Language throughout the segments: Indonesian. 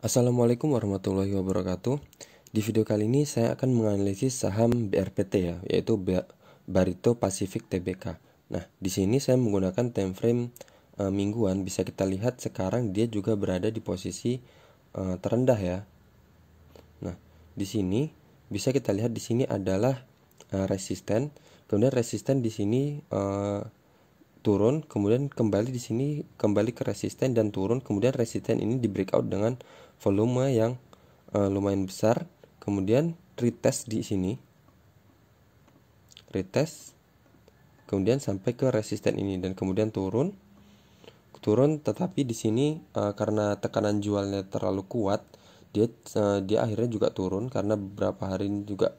Assalamualaikum warahmatullahi wabarakatuh. Di video kali ini saya akan menganalisis saham BRPT ya, yaitu Barito Pacific Tbk. Nah, di sini saya menggunakan time frame mingguan. Bisa kita lihat sekarang dia juga berada di posisi terendah ya. Nah, di sini bisa kita lihat di sini adalah resisten. Kemudian resisten di sini turun, kemudian kembali di sini kembali ke resisten dan turun, kemudian resisten ini di breakout dengan volume yang lumayan besar, kemudian retest di sini, retest, kemudian sampai ke resisten ini dan kemudian turun, tetapi di sini karena tekanan jualnya terlalu kuat, dia akhirnya juga turun karena beberapa hari ini juga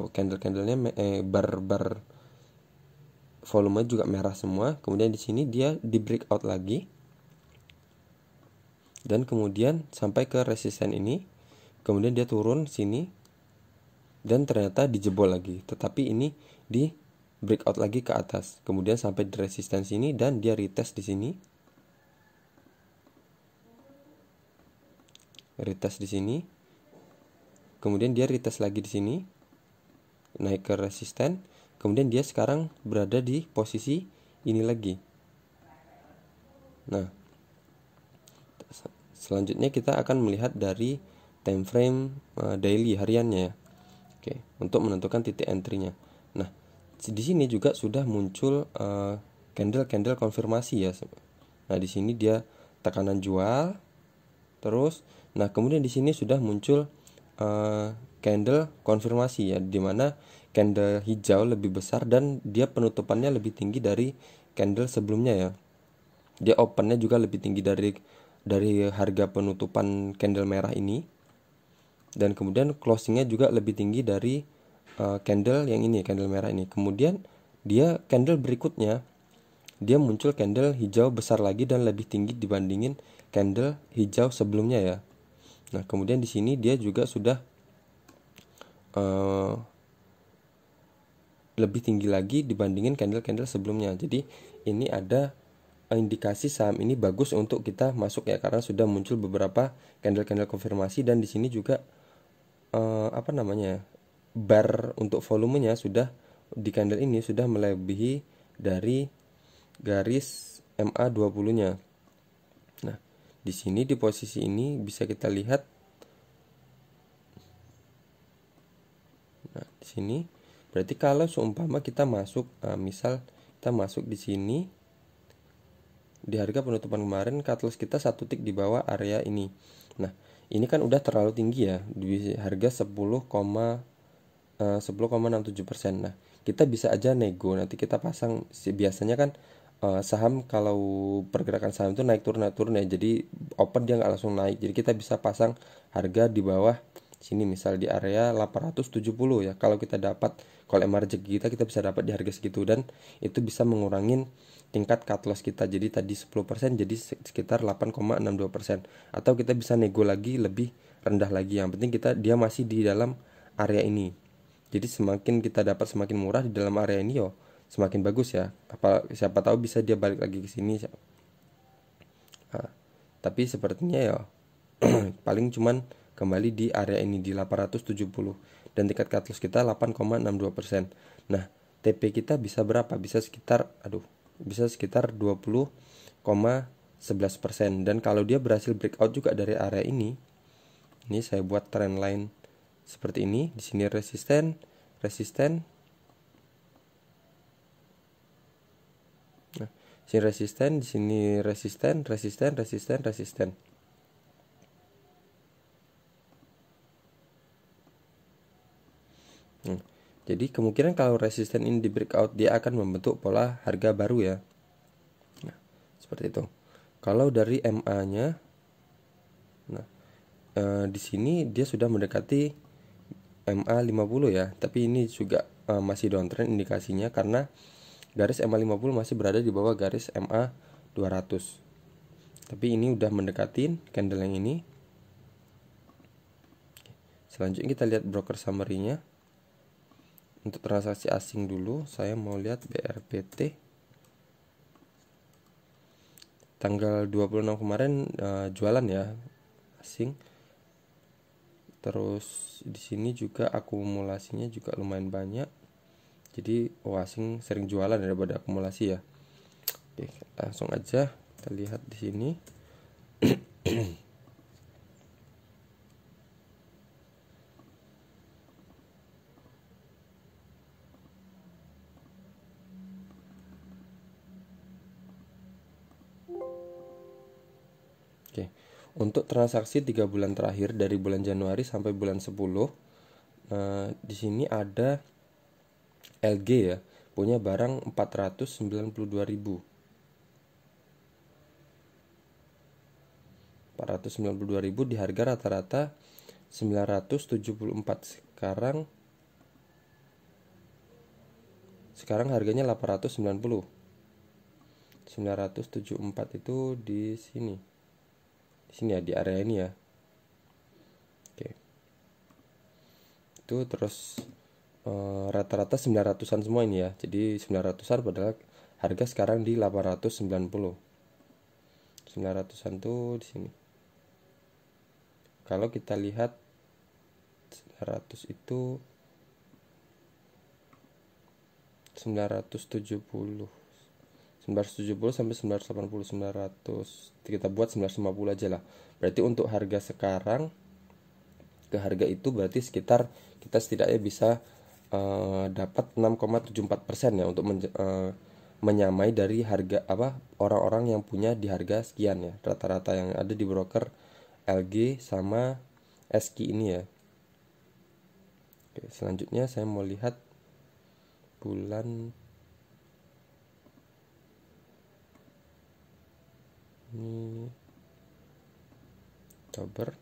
candle-candlenya bar volume juga merah semua. Kemudian di sini dia di breakout lagi dan kemudian sampai ke resisten ini, kemudian dia turun sini dan ternyata dijebol lagi, tetapi ini di breakout lagi ke atas, kemudian sampai di resisten sini dan dia retest di sini, retest di sini, kemudian dia retest lagi di sini, naik ke resisten, kemudian dia sekarang berada di posisi ini lagi. Nah, selanjutnya kita akan melihat dari time frame daily hariannya ya. Oke, untuk menentukan titik entry-nya. Nah, di sini juga sudah muncul candle konfirmasi ya. Nah, di sini dia tekanan jual terus. Nah, kemudian di sini sudah muncul candle konfirmasi ya, dimana candle hijau lebih besar dan dia penutupannya lebih tinggi dari candle sebelumnya ya. Dia opennya juga lebih tinggi dari harga penutupan candle merah ini, dan kemudian closingnya juga lebih tinggi dari candle yang ini, candle merah ini. Kemudian dia candle berikutnya dia muncul candle hijau besar lagi dan lebih tinggi dibandingin candle hijau sebelumnya ya. Nah, kemudian di sini dia juga sudah lebih tinggi lagi dibandingin candle-candle sebelumnya. Jadi ini ada indikasi saham ini bagus untuk kita masuk ya, karena sudah muncul beberapa candle konfirmasi dan di sini juga bar untuk volumenya sudah di candle ini sudah melebihi dari garis MA20-nya. Nah, di sini di posisi ini bisa kita lihat. Nah, di sini berarti kalau seumpama kita masuk, misal kita masuk di sini di harga penutupan kemarin, cut loss kita 1 tick di bawah area ini. Nah, ini kan udah terlalu tinggi ya, di harga 10,67%. Nah, kita bisa aja nego, nanti kita pasang. Biasanya kan saham kalau pergerakan saham itu naik turun ya, jadi open dia nggak langsung naik, jadi kita bisa pasang harga di bawah sini, misal di area 870 ya. Kalau kita dapat, kalau emang rezeki kita bisa dapat di harga segitu, dan itu bisa mengurangin tingkat cut loss kita. Jadi tadi 10% jadi sekitar 8,62%, atau kita bisa nego lagi lebih rendah lagi. Yang penting dia masih di dalam area ini. Jadi semakin kita dapat semakin murah di dalam area ini yo, semakin bagus ya. Siapa tahu bisa dia balik lagi ke sini. Nah, tapi sepertinya ya paling cuman kembali di area ini di 870 dan tingkat cut loss kita 8,62%. Nah, TP kita bisa berapa? Bisa sekitar 20,11%. Dan kalau dia berhasil breakout juga dari area ini saya buat trend line seperti ini. Di sini resisten. Nah, sini resisten, di sini resisten. Jadi kemungkinan kalau resisten ini di breakout, dia akan membentuk pola harga baru ya. Nah, seperti itu. Kalau dari MA-nya, nah di sini dia sudah mendekati MA50 ya, tapi ini juga masih downtrend indikasinya karena garis MA50 masih berada di bawah garis MA200. Tapi ini udah mendekati candle yang ini. Selanjutnya kita lihat broker summary-nya. Untuk transaksi asing dulu, saya mau lihat BRPT. Tanggal 26 kemarin jualan ya. asing. Terus di sini juga akumulasinya juga lumayan banyak. Jadi asing sering jualan daripada akumulasi ya. Oke, langsung aja kita lihat di sini. Oke, untuk transaksi 3 bulan terakhir dari bulan Januari sampai bulan 10, di sini ada LG ya, punya barang 492.000. 492.000 di harga rata-rata 974. Sekarang harganya 890. 974 itu di sini. Di sini ya, di area ini ya. Oke. Itu terus rata-rata 900-an semua ini ya. Jadi 900-an padahal harga sekarang di 890. 900-an tuh di sini. Kalau kita lihat 900 itu 970 sampai 980. 900 kita buat 950 aja lah. Berarti untuk harga sekarang ke harga itu berarti sekitar kita setidaknya bisa dapat 6,74% ya untuk menyamai dari harga orang-orang yang punya di harga sekian ya, rata-rata yang ada di broker LG sama SQ ini ya. Oke, selanjutnya saya mau lihat bulan ini Oktober.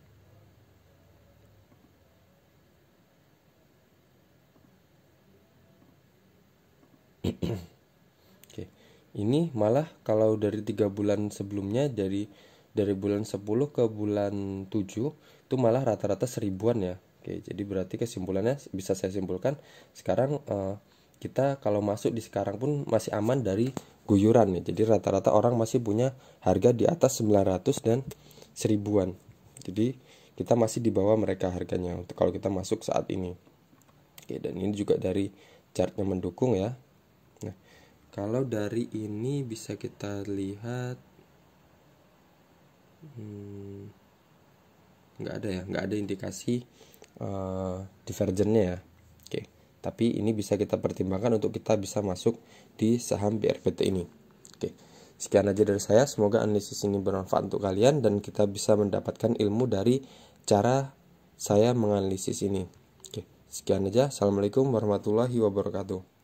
Oke, ini malah kalau dari 3 bulan sebelumnya, dari bulan 10 ke bulan 7 itu malah rata-rata 1000-an ya. Oke, jadi berarti kesimpulannya bisa saya simpulkan sekarang kita kalau masuk di sekarang pun masih aman dari guyuran ya. Jadi rata-rata orang masih punya harga di atas 900 dan 1000-an. Jadi kita masih di bawah mereka harganya untuk kalau kita masuk saat ini. Oke, dan ini juga dari chartnya mendukung ya. Nah, kalau dari ini bisa kita lihat nggak ada indikasi divergennya ya. Oke, tapi ini bisa kita pertimbangkan untuk kita bisa masuk di saham BRPT ini. Oke, sekian aja dari saya. Semoga analisis ini bermanfaat untuk kalian dan kita bisa mendapatkan ilmu dari cara saya menganalisis ini. Oke, sekian aja. Assalamualaikum warahmatullahi wabarakatuh.